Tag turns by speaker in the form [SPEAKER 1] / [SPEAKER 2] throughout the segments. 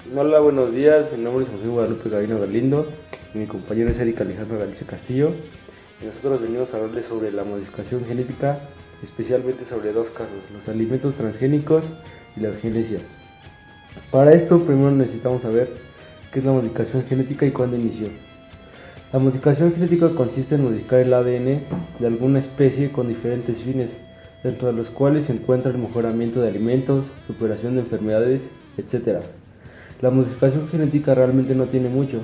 [SPEAKER 1] Hola, buenos días. Mi nombre es José Guadalupe Gavino Galindo y mi compañero es Eric Alejandro Galicia Castillo. Y nosotros venimos a hablarles sobre la modificación genética, especialmente sobre dos casos, los alimentos transgénicos y la eugenesia. Para esto, primero necesitamos saber qué es la modificación genética y cuándo inició. La modificación genética consiste en modificar el ADN de alguna especie con diferentes fines, dentro de los cuales se encuentra el mejoramiento de alimentos, superación de enfermedades, etc. La modificación genética realmente no tiene mucho.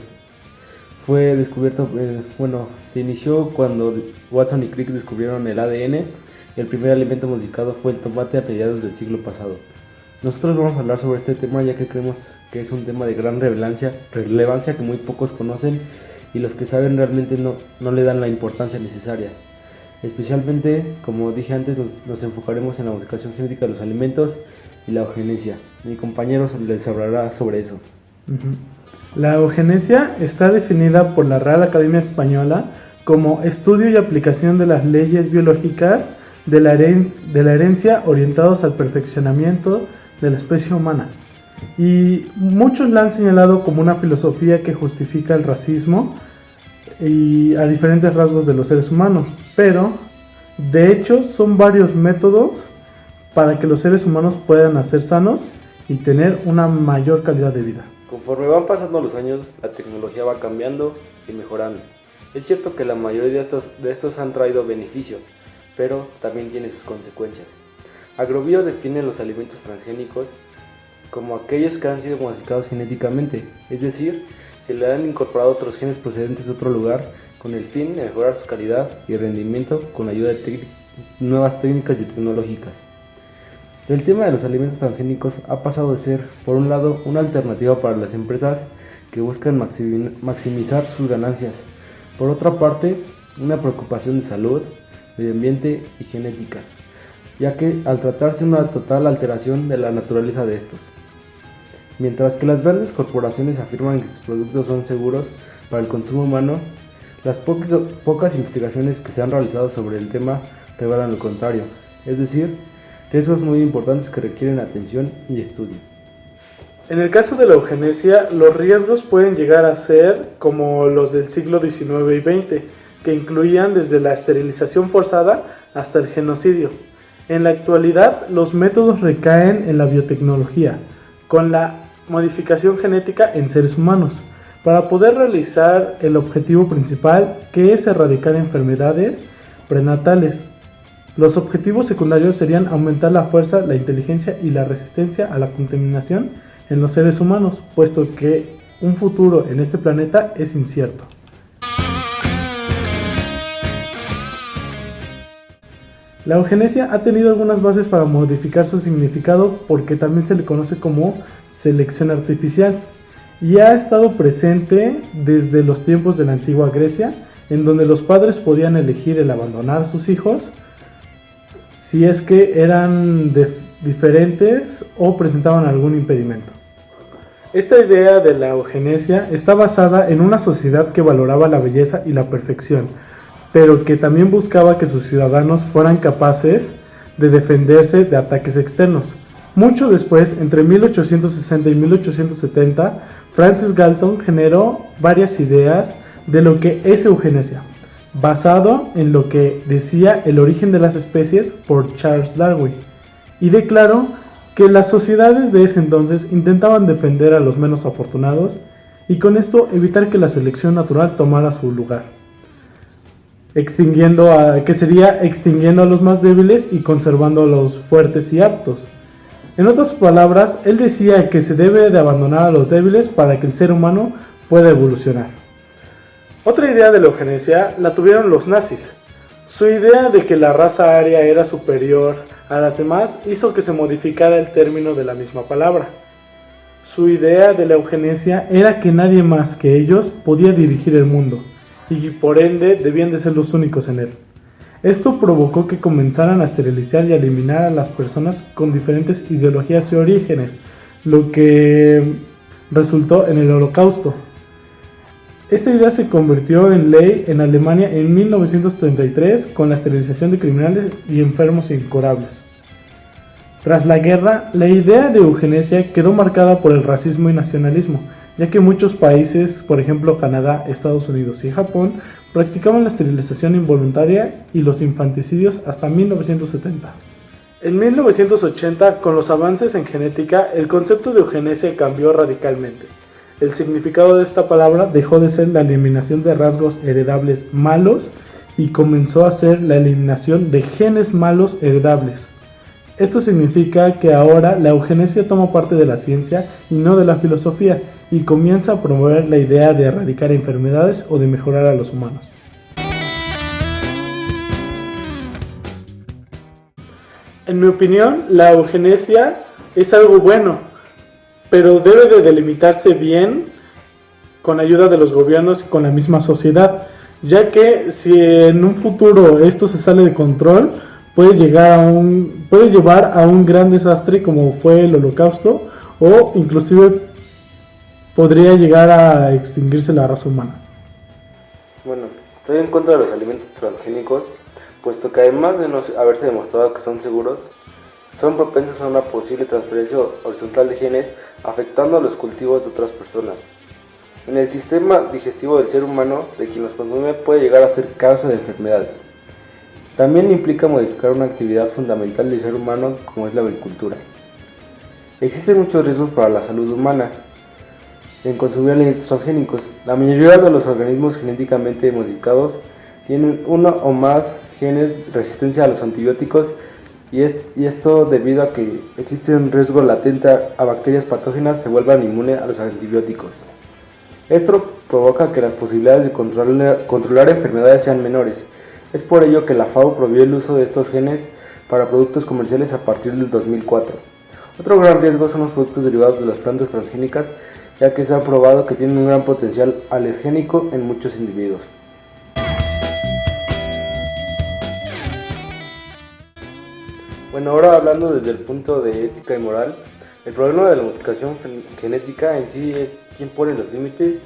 [SPEAKER 1] Fue descubierto, se inició cuando Watson y Crick descubrieron el ADN. El primer alimento modificado fue el tomate a mediados del siglo pasado. Nosotros vamos a hablar sobre este tema ya que creemos que es un tema de gran relevancia que muy pocos conocen y los que saben realmente no le dan la importancia necesaria. Especialmente, como dije antes, nos enfocaremos en la modificación genética de los alimentos y la eugenesia. Mi compañero les hablará sobre eso.
[SPEAKER 2] La eugenesia está definida por la Real Academia Española como estudio y aplicación de las leyes biológicas de la herencia orientados al perfeccionamiento de la especie humana. Y muchos la han señalado como una filosofía que justifica el racismo y a diferentes rasgos de los seres humanos, pero de hecho son varios métodos para que los seres humanos puedan nacer sanos y tener una mayor calidad de vida.
[SPEAKER 1] Conforme van pasando los años, la tecnología va cambiando y mejorando. Es cierto que la mayoría de estos han traído beneficio, pero también tiene sus consecuencias. Agrobio define los alimentos transgénicos como aquellos que han sido modificados genéticamente, es decir, se le han incorporado otros genes procedentes de otro lugar con el fin de mejorar su calidad y rendimiento con la ayuda de nuevas técnicas y tecnológicas. El tema de los alimentos transgénicos ha pasado de ser, por un lado, una alternativa para las empresas que buscan maximizar sus ganancias, por otra parte, una preocupación de salud, medio ambiente y genética, ya que al tratarse de una total alteración de la naturaleza de estos. Mientras que las grandes corporaciones afirman que sus productos son seguros para el consumo humano, las pocas investigaciones que se han realizado sobre el tema revelan lo contrario, es decir, riesgos muy importantes que requieren atención y estudio.
[SPEAKER 2] En el caso de la eugenesia, los riesgos pueden llegar a ser como los del siglo XIX y XX, que incluían desde la esterilización forzada hasta el genocidio. En la actualidad, los métodos recaen en la biotecnología, con la modificación genética en seres humanos, para poder realizar el objetivo principal, que es erradicar enfermedades prenatales. Los objetivos secundarios serían aumentar la fuerza, la inteligencia y la resistencia a la contaminación en los seres humanos, puesto que un futuro en este planeta es incierto. La eugenesia ha tenido algunas bases para modificar su significado porque también se le conoce como selección artificial y ha estado presente desde los tiempos de la antigua Grecia, en donde los padres podían elegir el abandonar a sus hijos si es que eran diferentes o presentaban algún impedimento. Esta idea de la eugenesia está basada en una sociedad que valoraba la belleza y la perfección, pero que también buscaba que sus ciudadanos fueran capaces de defenderse de ataques externos. Mucho después, entre 1860 y 1870, Francis Galton generó varias ideas de lo que es eugenesia, basado en lo que decía El origen de las especies por Charles Darwin, y declaró que las sociedades de ese entonces intentaban defender a los menos afortunados y con esto evitar que la selección natural tomara su lugar, extinguiendo a los más débiles y conservando a los fuertes y aptos. En otras palabras, él decía que se debe de abandonar a los débiles para que el ser humano pueda evolucionar. Otra idea de la eugenesia la tuvieron los nazis. Su idea de que la raza aria era superior a las demás hizo que se modificara el término de la misma palabra. Su idea de la eugenesia era que nadie más que ellos podía dirigir el mundo y por ende debían de ser los únicos en él. Esto provocó que comenzaran a esterilizar y a eliminar a las personas con diferentes ideologías y orígenes, lo que resultó en el Holocausto. Esta idea se convirtió en ley en Alemania en 1933 con la esterilización de criminales y enfermos incurables. Tras la guerra, la idea de eugenesia quedó marcada por el racismo y nacionalismo, ya que muchos países, por ejemplo Canadá, Estados Unidos y Japón, practicaban la esterilización involuntaria y los infanticidios hasta 1970. En 1980, con los avances en genética, el concepto de eugenesia cambió radicalmente. El significado de esta palabra dejó de ser la eliminación de rasgos heredables malos y comenzó a ser la eliminación de genes malos heredables. Esto significa que ahora la eugenesia toma parte de la ciencia y no de la filosofía y comienza a promover la idea de erradicar enfermedades o de mejorar a los humanos. En mi opinión, la eugenesia es algo bueno, pero debe de delimitarse bien con ayuda de los gobiernos y con la misma sociedad, ya que si en un futuro esto se sale de control, puede llevar a un gran desastre como fue el Holocausto, o inclusive podría llegar a extinguirse la raza humana.
[SPEAKER 1] Bueno, estoy en contra de los alimentos transgénicos, puesto que además de no haberse demostrado que son seguros, son propensos a una posible transferencia horizontal de genes afectando a los cultivos de otras personas. En el sistema digestivo del ser humano, de quien los consume, puede llegar a ser causa de enfermedades. También implica modificar una actividad fundamental del ser humano como es la agricultura. Existen muchos riesgos para la salud humana en consumir alimentos transgénicos. La mayoría de los organismos genéticamente modificados tienen uno o más genes de resistencia a los antibióticos y esto debido a que existe un riesgo latente a bacterias patógenas se vuelvan inmunes a los antibióticos. Esto provoca que las posibilidades de controlar enfermedades sean menores. Es por ello que la FAO prohibió el uso de estos genes para productos comerciales a partir del 2004. Otro gran riesgo son los productos derivados de las plantas transgénicas, ya que se ha probado que tienen un gran potencial alergénico en muchos individuos. Bueno, ahora hablando desde el punto de ética y moral, el problema de la modificación genética en sí es quién pone los límites,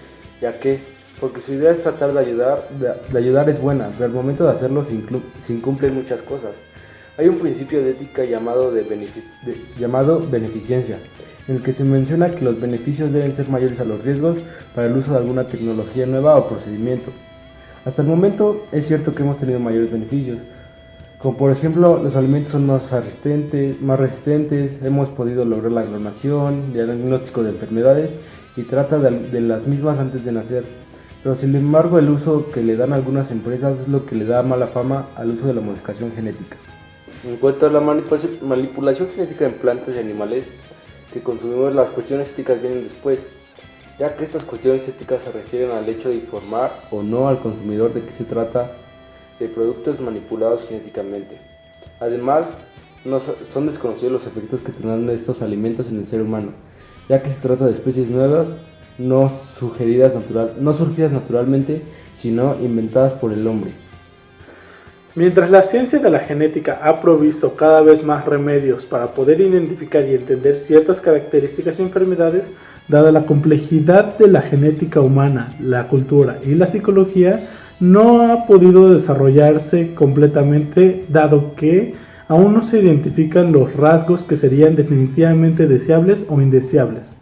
[SPEAKER 1] porque su idea es tratar de ayudar es buena, pero al momento de hacerlo se incumplen muchas cosas. Hay un principio de ética llamado beneficencia, en el que se menciona que los beneficios deben ser mayores a los riesgos para el uso de alguna tecnología nueva o procedimiento. Hasta el momento es cierto que hemos tenido mayores beneficios, como por ejemplo los alimentos son más resistentes, hemos podido lograr la clonación, diagnóstico de enfermedades y trata de las mismas antes de nacer. Pero sin embargo el uso que le dan algunas empresas es lo que le da mala fama al uso de la modificación genética. En cuanto a la manipulación genética en plantas y animales que consumimos, las cuestiones éticas vienen después, ya que estas cuestiones éticas se refieren al hecho de informar o no al consumidor de qué se trata de productos manipulados genéticamente. Además, son desconocidos los efectos que tendrán estos alimentos en el ser humano, ya que se trata de especies nuevas, no surgidas naturalmente, sino inventadas por el hombre.
[SPEAKER 2] Mientras la ciencia de la genética ha provisto cada vez más remedios para poder identificar y entender ciertas características y enfermedades, dada la complejidad de la genética humana, la cultura y la psicología, no ha podido desarrollarse completamente, dado que aún no se identifican los rasgos que serían definitivamente deseables o indeseables.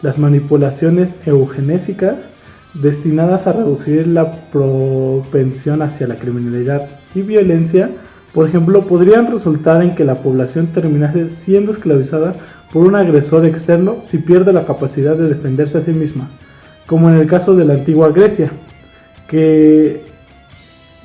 [SPEAKER 2] Las manipulaciones eugenésicas, destinadas a reducir la propensión hacia la criminalidad y violencia, por ejemplo, podrían resultar en que la población terminase siendo esclavizada por un agresor externo si pierde la capacidad de defenderse a sí misma, como en el caso de la antigua Grecia, que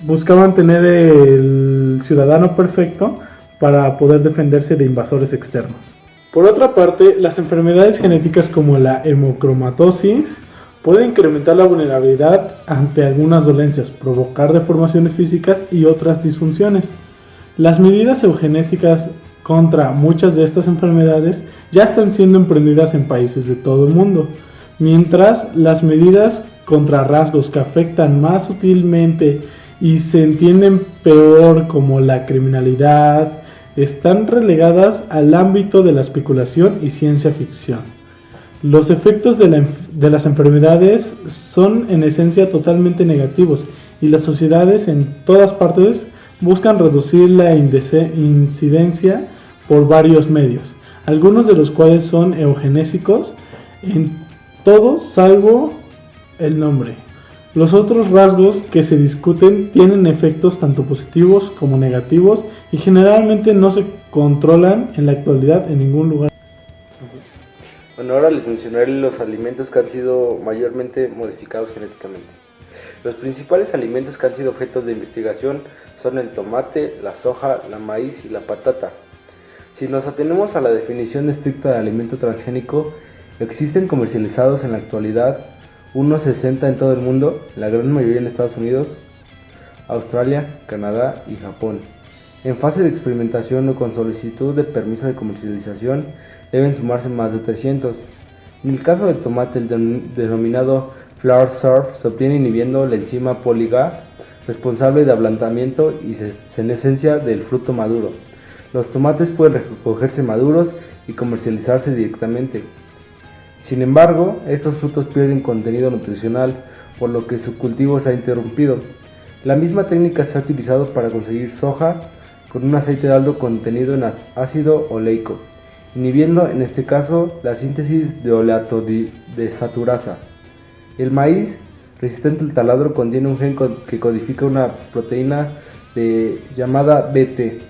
[SPEAKER 2] buscaban tener el ciudadano perfecto para poder defenderse de invasores externos. Por otra parte, las enfermedades genéticas como la hemocromatosis pueden incrementar la vulnerabilidad ante algunas dolencias, provocar deformaciones físicas y otras disfunciones. Las medidas eugenésicas contra muchas de estas enfermedades ya están siendo emprendidas en países de todo el mundo, mientras las medidas contra rasgos que afectan más sutilmente y se entienden peor, como la criminalidad, están relegadas al ámbito de la especulación y ciencia ficción. Los efectos de las enfermedades son en esencia totalmente negativos y las sociedades en todas partes buscan reducir la incidencia por varios medios, algunos de los cuales son eugenésicos en todos salvo el nombre. Los otros rasgos que se discuten tienen efectos tanto positivos como negativos y generalmente no se controlan en la actualidad en ningún lugar.
[SPEAKER 1] Bueno, ahora les mencionaré los alimentos que han sido mayormente modificados genéticamente. Los principales alimentos que han sido objetos de investigación son el tomate, la soja, la maíz y la patata. Si nos atenemos a la definición estricta de alimento transgénico, existen comercializados en la actualidad unos 60 en todo el mundo, la gran mayoría en Estados Unidos, Australia, Canadá y Japón. En fase de experimentación o con solicitud de permiso de comercialización deben sumarse más de 300. En el caso del tomate, el denominado flower surf se obtiene inhibiendo la enzima polyGA, responsable de ablandamiento y senescencia del fruto maduro. Los tomates pueden recogerse maduros y comercializarse directamente. Sin embargo, estos frutos pierden contenido nutricional, por lo que su cultivo se ha interrumpido. La misma técnica se ha utilizado para conseguir soja con un aceite alto contenido en ácido oleico, inhibiendo en este caso la síntesis de oleato desaturasa. El maíz, resistente al taladro, contiene un gen que codifica una proteína llamada BT.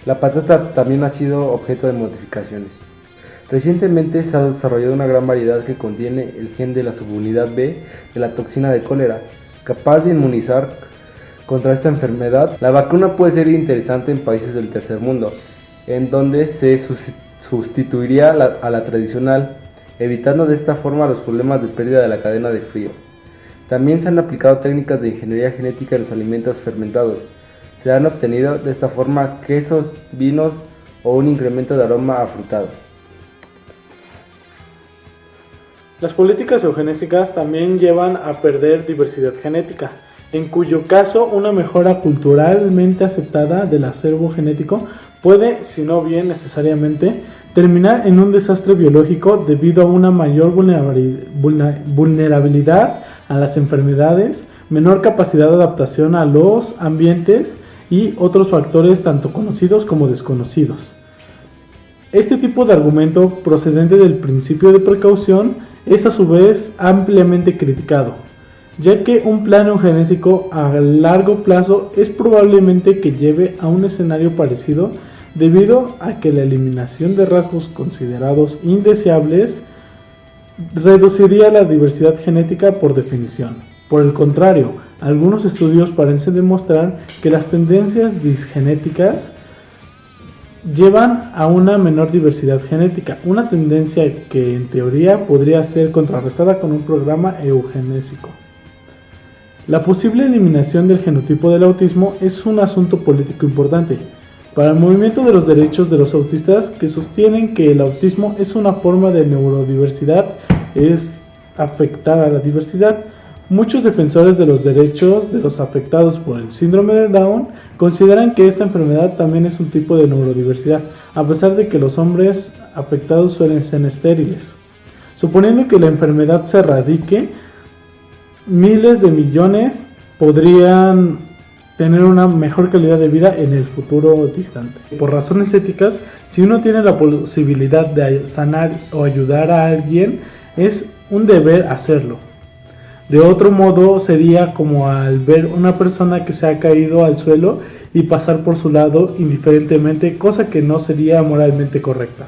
[SPEAKER 1] La patata también ha sido objeto de modificaciones. Recientemente se ha desarrollado una gran variedad que contiene el gen de la subunidad B de la toxina de cólera, capaz de inmunizar contra esta enfermedad. La vacuna puede ser interesante en países del tercer mundo, en donde se sustituiría a la tradicional, evitando de esta forma los problemas de pérdida de la cadena de frío. También se han aplicado técnicas de ingeniería genética en los alimentos fermentados. Se han obtenido de esta forma quesos, vinos o un incremento de aroma afrutado.
[SPEAKER 2] Las políticas eugenésicas también llevan a perder diversidad genética, en cuyo caso una mejora culturalmente aceptada del acervo genético puede, si no bien necesariamente, terminar en un desastre biológico debido a una mayor vulnerabilidad a las enfermedades, menor capacidad de adaptación a los ambientes y otros factores tanto conocidos como desconocidos. Este tipo de argumento procedente del principio de precaución es a su vez ampliamente criticado, ya que un plan eugenésico a largo plazo es probablemente que lleve a un escenario parecido debido a que la eliminación de rasgos considerados indeseables reduciría la diversidad genética por definición. Por el contrario, algunos estudios parecen demostrar que las tendencias disgenéticas llevan a una menor diversidad genética, una tendencia que en teoría podría ser contrarrestada con un programa eugenésico. La posible eliminación del genotipo del autismo es un asunto político importante para el movimiento de los derechos de los autistas, que sostienen que el autismo es una forma de neurodiversidad, es afectar a la diversidad. Muchos defensores de los derechos de los afectados por el síndrome de Down consideran que esta enfermedad también es un tipo de neurodiversidad, a pesar de que los hombres afectados suelen ser estériles. Suponiendo que la enfermedad se erradique, miles de millones podrían tener una mejor calidad de vida en el futuro distante. Por razones éticas, si uno tiene la posibilidad de sanar o ayudar a alguien, es un deber hacerlo. De otro modo, sería como al ver una persona que se ha caído al suelo y pasar por su lado indiferentemente, cosa que no sería moralmente correcta.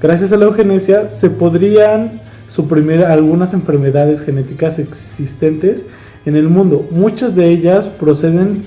[SPEAKER 2] Gracias a la eugenesia se podrían suprimir algunas enfermedades genéticas existentes en el mundo. Muchas de ellas producen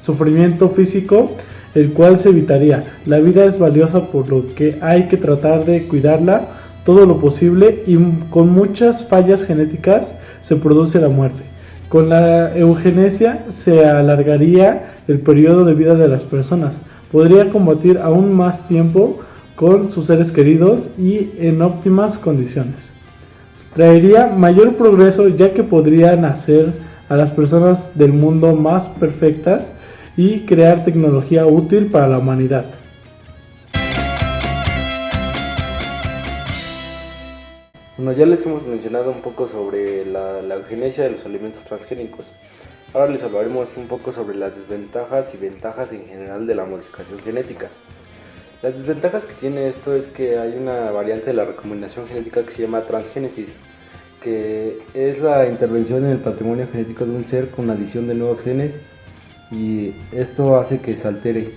[SPEAKER 2] sufrimiento físico, el cual se evitaría. La vida es valiosa, por lo que hay que tratar de cuidarla todo lo posible, y con muchas fallas genéticas se produce la muerte. Con la eugenesia se alargaría el periodo de vida de las personas, podría combatir aún más tiempo con sus seres queridos y en óptimas condiciones. Traería mayor progreso, ya que podrían hacer a las personas del mundo más perfectas y crear tecnología útil para la humanidad.
[SPEAKER 1] Bueno, ya les hemos mencionado un poco sobre la eugenesia de los alimentos transgénicos. Ahora les hablaremos un poco sobre las desventajas y ventajas en general de la modificación genética. Las desventajas que tiene esto es que hay una variante de la recombinación genética que se llama transgénesis, que es la intervención en el patrimonio genético de un ser con la adición de nuevos genes, y esto hace que se altere,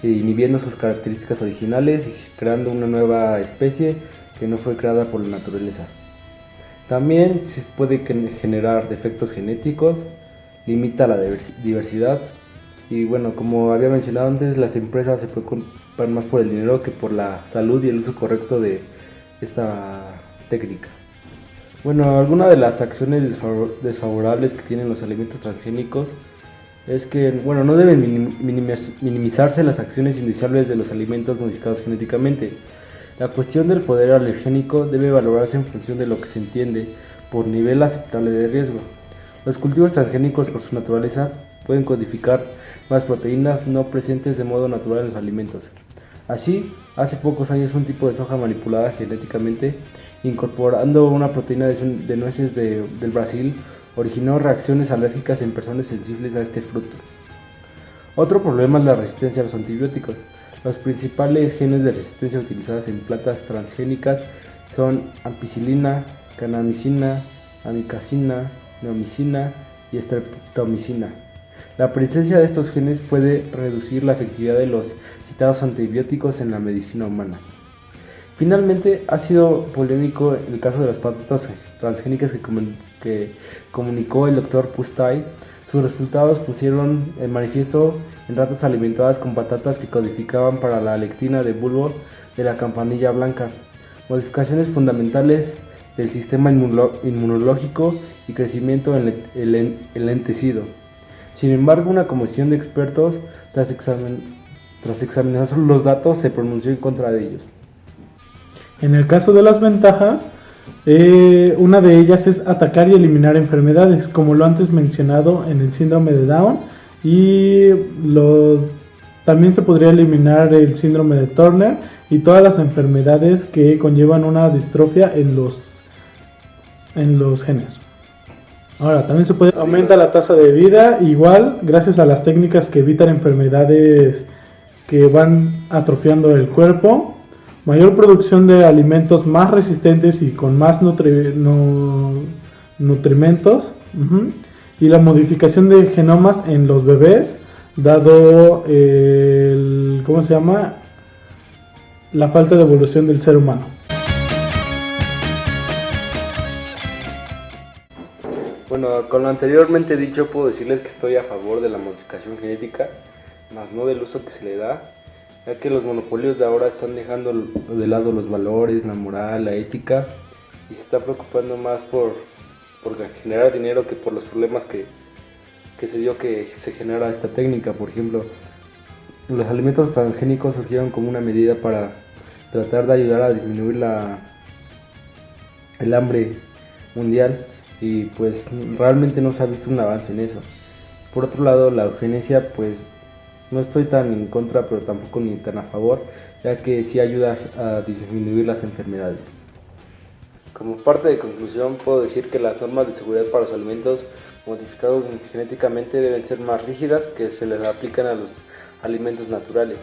[SPEAKER 1] inhibiendo sus características originales y creando una nueva especie que no fue creada por la naturaleza. También se puede generar defectos genéticos, limita la diversidad, y bueno, como había mencionado antes, las empresas se preocupan más por el dinero que por la salud y el uso correcto de esta técnica. Bueno, algunas de las acciones desfavorables que tienen los alimentos transgénicos es que, bueno, no deben minimizarse las acciones indeseables de los alimentos modificados genéticamente. La cuestión del poder alergénico debe valorarse en función de lo que se entiende por nivel aceptable de riesgo. Los cultivos transgénicos, por su naturaleza, pueden codificar más proteínas no presentes de modo natural en los alimentos. Así, hace pocos años un tipo de soja manipulada genéticamente, incorporando una proteína de nueces del Brasil, originó reacciones alérgicas en personas sensibles a este fruto. Otro problema es la resistencia a los antibióticos. Los principales genes de resistencia utilizados en plantas transgénicas son ampicilina, kanamicina, amikacina, neomicina y streptomicina. La presencia de estos genes puede reducir la efectividad de los citados antibióticos en la medicina humana. Finalmente, ha sido polémico el caso de las patatas transgénicas que comunicó el Dr. Pustay. Sus resultados pusieron en manifiesto en ratas alimentadas con patatas que codificaban para la lectina de bulbo de la campanilla blanca, modificaciones fundamentales del sistema inmunológico y crecimiento en el entecido. Sin embargo, una comisión de expertos, tras examinar los datos, se pronunció en contra de ellos.
[SPEAKER 2] En el caso de las ventajas, una de ellas es atacar y eliminar enfermedades, como lo antes mencionado en el síndrome de Down, y también se podría eliminar el síndrome de Turner y todas las enfermedades que conllevan una distrofia en los genes. Ahora, también se puede aumentar la tasa de vida, igual gracias a las técnicas que evitan enfermedades que van atrofiando el cuerpo. Mayor producción de alimentos más resistentes y con más nutrimentos, y la modificación de genomas en los bebés, dado la falta de evolución del ser humano.
[SPEAKER 1] Bueno, con lo anteriormente dicho, puedo decirles que estoy a favor de la modificación genética, más no del uso que se le da, ya que los monopolios de ahora están dejando de lado los valores, la moral, la ética, y se está preocupando más por generar dinero que por los problemas que se dio que se genera esta técnica. Por ejemplo, los alimentos transgénicos surgieron como una medida para tratar de ayudar a disminuir el hambre mundial, y pues realmente no se ha visto un avance en eso. Por otro lado, la eugenesia, pues no estoy tan en contra, pero tampoco ni tan a favor, ya que sí ayuda a disminuir las enfermedades. Como parte de conclusión, puedo decir que las normas de seguridad para los alimentos modificados genéticamente deben ser más rígidas que se les aplican a los alimentos naturales.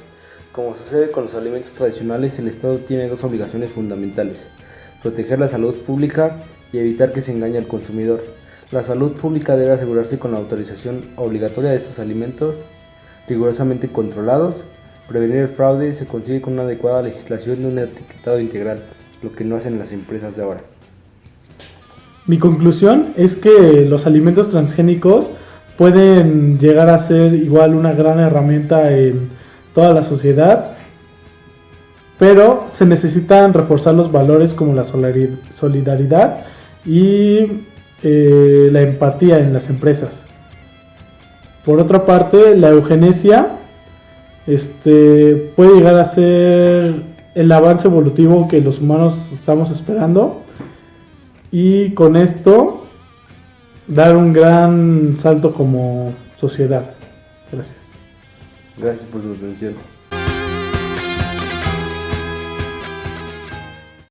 [SPEAKER 1] Como sucede con los alimentos tradicionales, el Estado tiene dos obligaciones fundamentales: proteger la salud pública y evitar que se engañe al consumidor. La salud pública debe asegurarse con la autorización obligatoria de estos alimentos rigurosamente controlados. Prevenir el fraude se consigue con una adecuada legislación de un etiquetado integral, lo que no hacen las empresas de ahora.
[SPEAKER 2] Mi conclusión es que los alimentos transgénicos pueden llegar a ser igual una gran herramienta en toda la sociedad, pero se necesitan reforzar los valores como la solidaridad y la empatía en las empresas. Por otra parte, la eugenesia puede llegar a ser el avance evolutivo que los humanos estamos esperando, y con esto dar un gran salto como sociedad. Gracias.
[SPEAKER 1] Gracias por su atención.